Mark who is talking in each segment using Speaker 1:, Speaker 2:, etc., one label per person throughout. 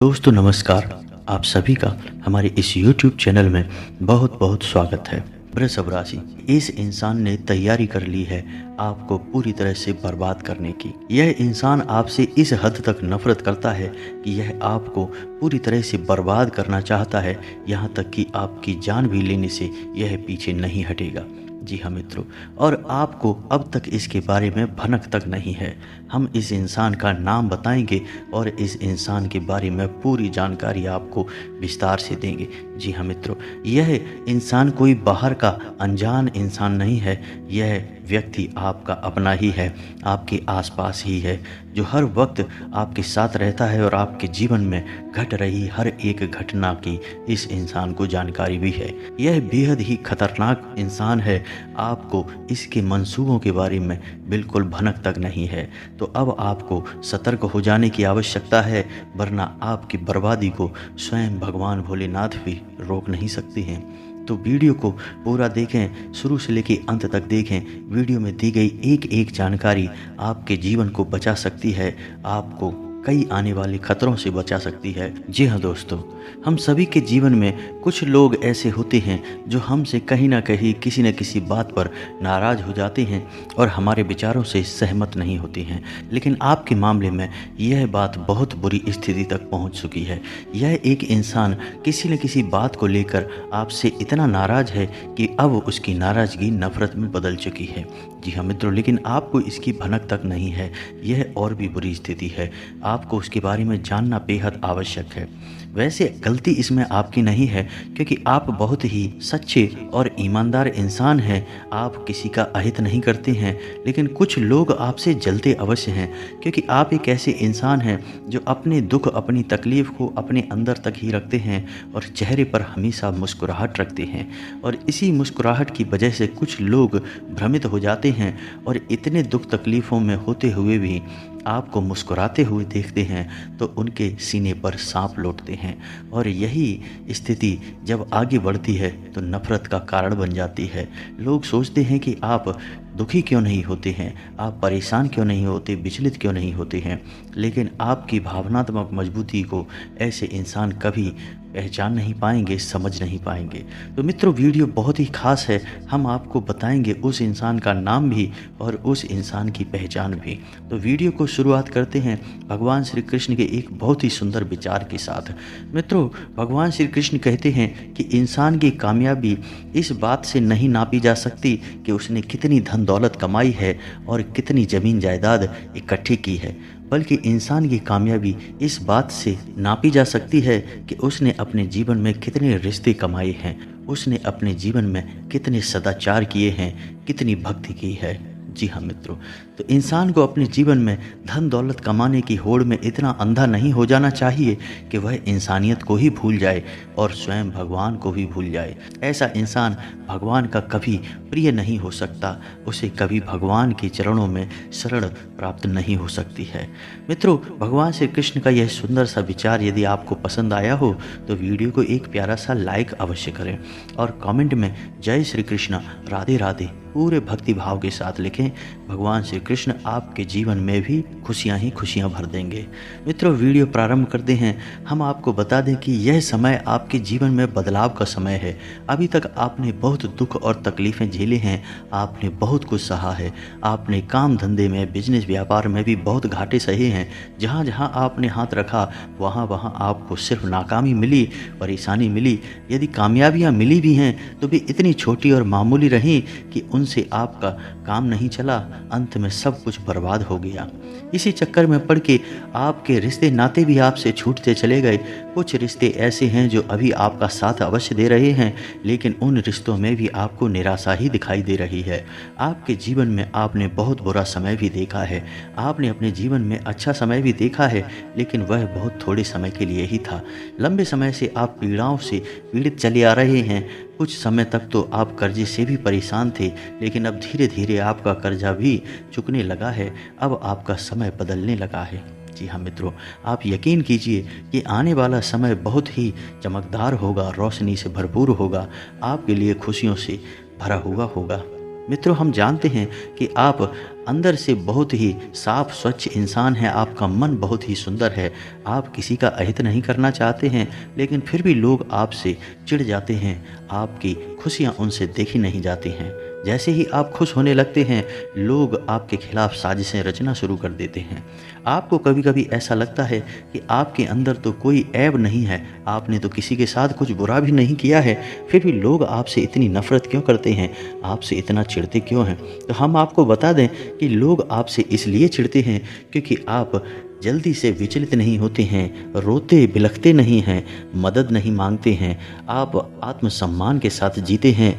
Speaker 1: दोस्तों नमस्कार। आप सभी का हमारे इस YouTube चैनल में बहुत बहुत स्वागत है। वृषभ राशि, इस इंसान ने तैयारी कर ली है आपको पूरी तरह से बर्बाद करने की। यह इंसान आपसे इस हद तक नफरत करता है कि यह आपको पूरी तरह से बर्बाद करना चाहता है, यहाँ तक कि आपकी जान भी लेने से यह पीछे नहीं हटेगा। जी हाँ मित्रों, और आपको अब तक इसके बारे में भनक तक नहीं है। हम इस इंसान का नाम बताएंगे और इस इंसान के बारे में पूरी जानकारी आपको विस्तार से देंगे। जी हाँ मित्रों, यह इंसान कोई बाहर का अनजान इंसान नहीं है। यह व्यक्ति आपका अपना ही है, आपके आसपास ही है, जो हर वक्त आपके साथ रहता है और आपके जीवन में घट रही हर एक घटना की इस इंसान को जानकारी भी है। यह बेहद ही खतरनाक इंसान है, आपको इसके मंसूबों के बारे में बिल्कुल भनक तक नहीं है। तो अब आपको सतर्क हो जाने की आवश्यकता है, वरना आपकी बर्बादी को स्वयं भगवान भोलेनाथ भी रोक नहीं सकते हैं। तो वीडियो को पूरा देखें, शुरू से लेकर अंत तक देखें। वीडियो में दी गई एक एक जानकारी आपके जीवन को बचा सकती है, आपको कई आने वाले खतरों से बचा सकती है। जी हाँ दोस्तों, हम सभी के जीवन में कुछ लोग ऐसे होते हैं जो हमसे कहीं ना कहीं किसी न किसी बात पर नाराज़ हो जाते हैं और हमारे विचारों से सहमत नहीं होते हैं। लेकिन आपके मामले में यह बात बहुत बुरी स्थिति तक पहुंच चुकी है। यह एक इंसान किसी न किसी बात को लेकर आपसे इतना नाराज़ है कि अब उसकी नाराज़गी नफ़रत में बदल चुकी है। जी हाँ मित्रों, लेकिन आपको इसकी भनक तक नहीं है। यह और भी बुरी स्थिति है, आपको उसके बारे में जानना बेहद आवश्यक है। वैसे गलती इसमें आपकी नहीं है, क्योंकि आप बहुत ही सच्चे और ईमानदार इंसान हैं। आप किसी का अहित नहीं करते हैं, लेकिन कुछ लोग आपसे जलते अवश्य हैं, क्योंकि आप एक ऐसे इंसान हैं जो अपने दुख अपनी तकलीफ़ को अपने अंदर तक ही रखते हैं और चेहरे पर हमेशा मुस्कुराहट रखते हैं। और इसी मुस्कुराहट की वजह से कुछ लोग भ्रमित हो जाते हैं और इतने दुख तकलीफ़ों में होते हुए भी आपको मुस्कुराते हुए देखते हैं तो उनके सीने पर सांप लौटते हैं। और यही स्थिति जब आगे बढ़ती है तो नफ़रत का कारण बन जाती है। लोग सोचते हैं कि आप दुखी क्यों नहीं होते हैं, आप परेशान क्यों नहीं होते, विचलित क्यों नहीं होते हैं, लेकिन आपकी भावनात्मक मजबूती को ऐसे इंसान कभी पहचान नहीं पाएंगे, समझ नहीं पाएंगे। तो मित्रों, वीडियो बहुत ही खास है। हम आपको बताएंगे उस इंसान का नाम भी और उस इंसान की पहचान भी। तो वीडियो को शुरुआत करते हैं भगवान श्री कृष्ण के एक बहुत ही सुंदर विचार के साथ। मित्रों, भगवान श्री कृष्ण कहते हैं कि इंसान की कामयाबी इस बात से नहीं नापी जा सकती कि उसने कितनी धन दौलत कमाई है और कितनी ज़मीन जायदाद इकट्ठी की है, बल्कि इंसान की कामयाबी इस बात से नापी जा सकती है कि उसने अपने जीवन में कितने रिश्ते कमाए हैं, उसने अपने जीवन में कितने सदाचार किए हैं, कितनी भक्ति की है। जी हाँ मित्रों, तो इंसान को अपने जीवन में धन दौलत कमाने की होड़ में इतना अंधा नहीं हो जाना चाहिए कि वह इंसानियत को ही भूल जाए और स्वयं भगवान को भी भूल जाए। ऐसा इंसान भगवान का कभी प्रिय नहीं हो सकता, उसे कभी भगवान के चरणों में शरण प्राप्त नहीं हो सकती है। मित्रों, भगवान श्री कृष्ण का यह सुंदर सा विचार यदि आपको पसंद आया हो तो वीडियो को एक प्यारा सा लाइक अवश्य करें और कमेंट में जय श्री कृष्ण, राधे राधे पूरे भक्ति भाव के साथ लिखें। भगवान श्री कृष्ण आपके जीवन में भी खुशियां ही खुशियां भर देंगे। मित्रों, वीडियो प्रारंभ करते हैं। हम आपको बता दें कि यह समय आपके जीवन में बदलाव का समय है। अभी तक आपने बहुत दुख और तकलीफ़ें झेले हैं, आपने बहुत कुछ सहा है, आपने काम धंधे में, बिजनेस व्यापार में भी बहुत घाटे सहे हैं। जहाँ जहाँ आपने हाथ रखा वहाँ वहाँ आपको सिर्फ नाकामी मिली, परेशानी मिली। यदि कामयाबियाँ मिली भी हैं तो भी इतनी छोटी और मामूली रहीं कि उनसे आपका काम नहीं चला, अंत में सब कुछ बर्बाद हो गया। इसी चक्कर में पड़ के आपके रिश्ते नाते भी आपसे छूटते चले गए। कुछ रिश्ते ऐसे हैं जो अभी आपका साथ अवश्य दे रहे हैं, लेकिन उन रिश्तों में भी आपको निराशा ही दिखाई दे रही है। आपके जीवन में आपने बहुत बुरा समय भी देखा है, आपने अपने जीवन में अच्छा समय भी देखा है, लेकिन वह बहुत थोड़े समय के लिए ही था। लंबे समय से आप पीड़ाओं से पीड़ित चले आ रहे हैं। कुछ समय तक तो आप कर्जे से भी परेशान थे, लेकिन अब धीरे धीरे आपका कर्जा भी चुकने लगा है। अब आपका समय बदलने लगा है। जी हाँ मित्रों, आप यकीन कीजिए कि आने वाला समय बहुत ही चमकदार होगा, रोशनी से भरपूर होगा, आपके लिए खुशियों से भरा हुआ होगा। मित्रों, हम जानते हैं कि आप अंदर से बहुत ही साफ स्वच्छ इंसान हैं, आपका मन बहुत ही सुंदर है, आप किसी का अहित नहीं करना चाहते हैं, लेकिन फिर भी लोग आपसे चिढ़ जाते हैं, आपकी खुशियाँ उनसे देखी नहीं जाती हैं। जैसे ही आप खुश होने लगते हैं, लोग आपके खिलाफ साजिशें रचना शुरू कर देते हैं। आपको कभी कभी ऐसा लगता है कि आपके अंदर तो कोई ऐब नहीं है, आपने तो किसी के साथ कुछ बुरा भी नहीं किया है, फिर भी लोग आपसे इतनी नफ़रत क्यों करते हैं, आपसे इतना चिढ़ते क्यों हैं। तो हम आपको बता दें कि लोग आपसे इसलिए चिढ़ते हैं क्योंकि आप जल्दी से विचलित नहीं होते हैं, रोते बिलखते नहीं हैं, मदद नहीं मांगते हैं, आप आत्मसम्मान के साथ जीते हैं,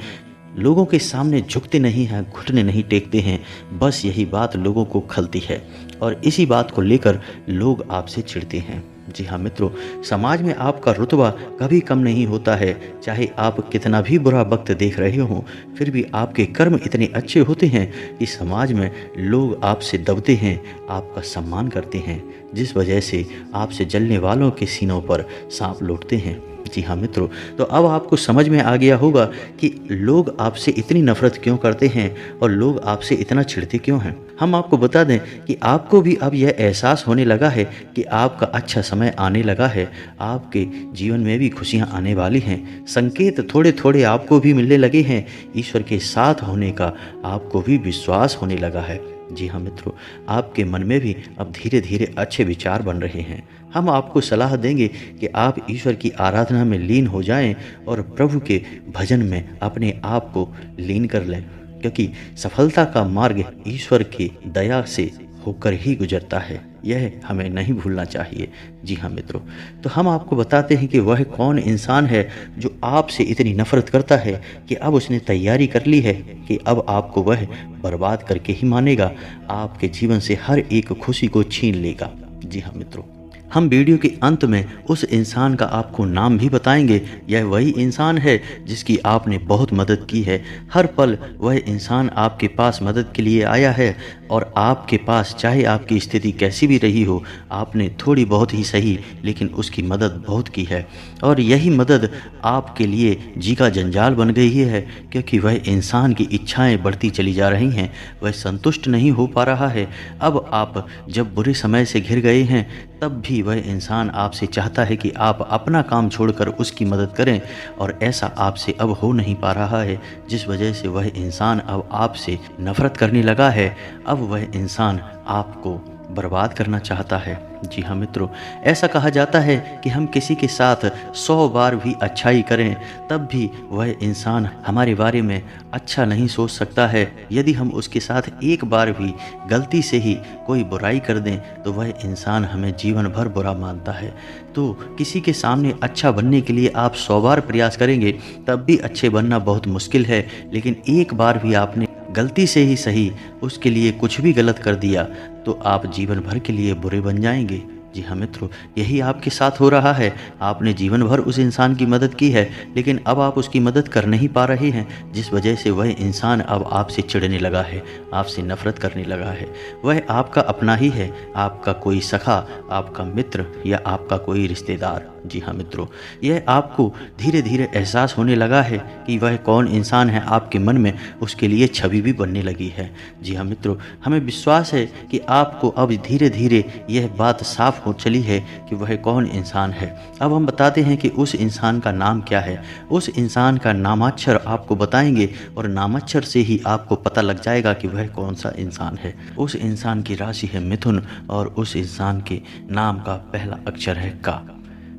Speaker 1: लोगों के सामने झुकते नहीं हैं, घुटने नहीं टेकते हैं। बस यही बात लोगों को खलती है और इसी बात को लेकर लोग आपसे चिढ़ते हैं। जी हाँ मित्रों, समाज में आपका रुतबा कभी कम नहीं होता है। चाहे आप कितना भी बुरा वक्त देख रहे हों, फिर भी आपके कर्म इतने अच्छे होते हैं कि समाज में लोग आपसे दबते हैं, आपका सम्मान करते हैं, जिस वजह से आपसे जलने वालों के सीनों पर सांप लौटते हैं। जी हाँ मित्रों, तो अब आपको समझ में आ गया होगा कि लोग आपसे इतनी नफ़रत क्यों करते हैं और लोग आपसे इतना चिढ़ते क्यों हैं। हम आपको बता दें कि आपको भी अब यह एहसास होने लगा है कि आपका अच्छा समय आने लगा है, आपके जीवन में भी खुशियाँ आने वाली हैं। संकेत थोड़े थोड़े आपको भी मिलने लगे हैं, ईश्वर के साथ होने का आपको भी विश्वास होने लगा है। जी हाँ मित्रों, आपके मन में भी अब धीरे धीरे अच्छे विचार बन रहे हैं। हम आपको सलाह देंगे कि आप ईश्वर की आराधना में लीन हो जाएं और प्रभु के भजन में अपने आप को लीन कर लें, क्योंकि सफलता का मार्ग ईश्वर की दया से होकर ही गुजरता है। यह हमें नहीं भूलना चाहिए। जी हाँ मित्रों, तो हम आपको बताते हैं कि वह कौन इंसान है जो आपसे इतनी नफ़रत करता है कि अब उसने तैयारी कर ली है कि अब आपको वह बर्बाद करके ही मानेगा, आपके जीवन से हर एक खुशी को छीन लेगा। जी हाँ मित्रों, हम वीडियो के अंत में उस इंसान का आपको नाम भी बताएंगे। यह वही इंसान है जिसकी आपने बहुत मदद की है। हर पल वह इंसान आपके पास मदद के लिए आया है और आपके पास चाहे आपकी स्थिति कैसी भी रही हो, आपने थोड़ी बहुत ही सही लेकिन उसकी मदद बहुत की है। और यही मदद आपके लिए जी का जंजाल बन गई है, क्योंकि वह इंसान की इच्छाएं बढ़ती चली जा रही हैं, वह संतुष्ट नहीं हो पा रहा है। अब आप जब बुरे समय से घिर गए हैं, तब भी वह इंसान आपसे चाहता है कि आप अपना काम छोड़कर उसकी मदद करें, और ऐसा आपसे अब हो नहीं पा रहा है, जिस वजह से वह इंसान अब आपसे नफ़रत करने लगा है। अब वह इंसान आपको बर्बाद करना चाहता है। जी हाँ मित्रों, ऐसा कहा जाता है कि हम किसी के साथ 100 बार भी अच्छाई करें, तब भी वह इंसान हमारे बारे में अच्छा नहीं सोच सकता है। यदि हम उसके साथ एक बार भी गलती से ही कोई बुराई कर दें, तो वह इंसान हमें जीवन भर बुरा मानता है। तो किसी के सामने अच्छा बनने के लिए आप 100 बार प्रयास करेंगे, तब भी अच्छे बनना बहुत मुश्किल है। लेकिन एक बार भी आपने गलती से ही सही उसके लिए कुछ भी गलत कर दिया, तो आप जीवन भर के लिए बुरे बन जाएंगे। जी हाँ मित्रों, यही आपके साथ हो रहा है। आपने जीवन भर उस इंसान की मदद की है, लेकिन अब आप उसकी मदद कर नहीं पा रहे हैं, जिस वजह से वह इंसान अब आपसे चिढ़ने लगा है, आपसे नफरत करने लगा है। वह आपका अपना ही है, आपका कोई सखा, आपका मित्र या आपका कोई रिश्तेदार। जी हाँ मित्रों, यह आपको धीरे धीरे एहसास होने लगा है कि वह कौन इंसान है। आपके मन में उसके लिए छवि भी बनने लगी है। जी हाँ मित्रों, हमें विश्वास है कि आपको अब धीरे धीरे यह बात साफ हो चली है कि वह कौन इंसान है। अब हम बताते हैं कि उस इंसान का नाम क्या है। उस इंसान का नामाक्षर आपको बताएंगे और नामाक्षर से ही आपको पता लग जाएगा कि वह कौन सा इंसान है। उस इंसान की राशि है मिथुन और उस इंसान के नाम का पहला अक्षर है का।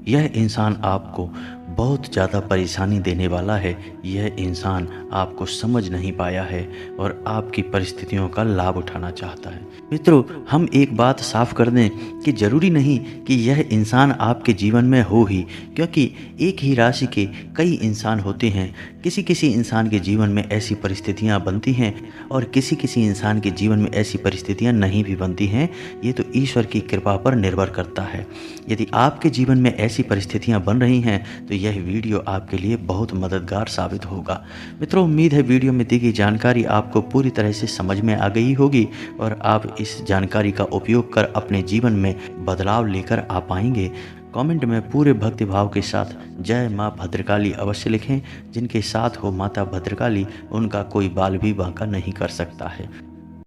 Speaker 1: यह इंसान आपको बहुत ज़्यादा परेशानी देने वाला है। यह इंसान आपको समझ नहीं पाया है और आपकी परिस्थितियों का लाभ उठाना चाहता है। मित्रों, हम एक बात साफ कर दें कि ज़रूरी नहीं कि यह इंसान आपके जीवन में हो ही, क्योंकि एक ही राशि के कई इंसान होते हैं। किसी किसी इंसान के जीवन में ऐसी परिस्थितियां बनती हैं और किसी किसी इंसान के जीवन में ऐसी परिस्थितियां नहीं भी बनती हैं। ये तो ईश्वर की कृपा पर निर्भर करता है। यदि आपके जीवन में ऐसी परिस्थितियां बन रही हैं, तो यह वीडियो आपके लिए बहुत मददगार साबित होगा। मित्रों, उम्मीद है वीडियो में दी गई जानकारी आपको पूरी तरह से समझ में आ गई होगी और आप इस जानकारी का उपयोग कर अपने जीवन में बदलाव लेकर आ पाएंगे। कमेंट में पूरे भक्तिभाव के साथ जय माँ भद्रकाली अवश्य लिखें। जिनके साथ हो माता भद्रकाली, उनका कोई बाल भी बांका नहीं कर सकता है।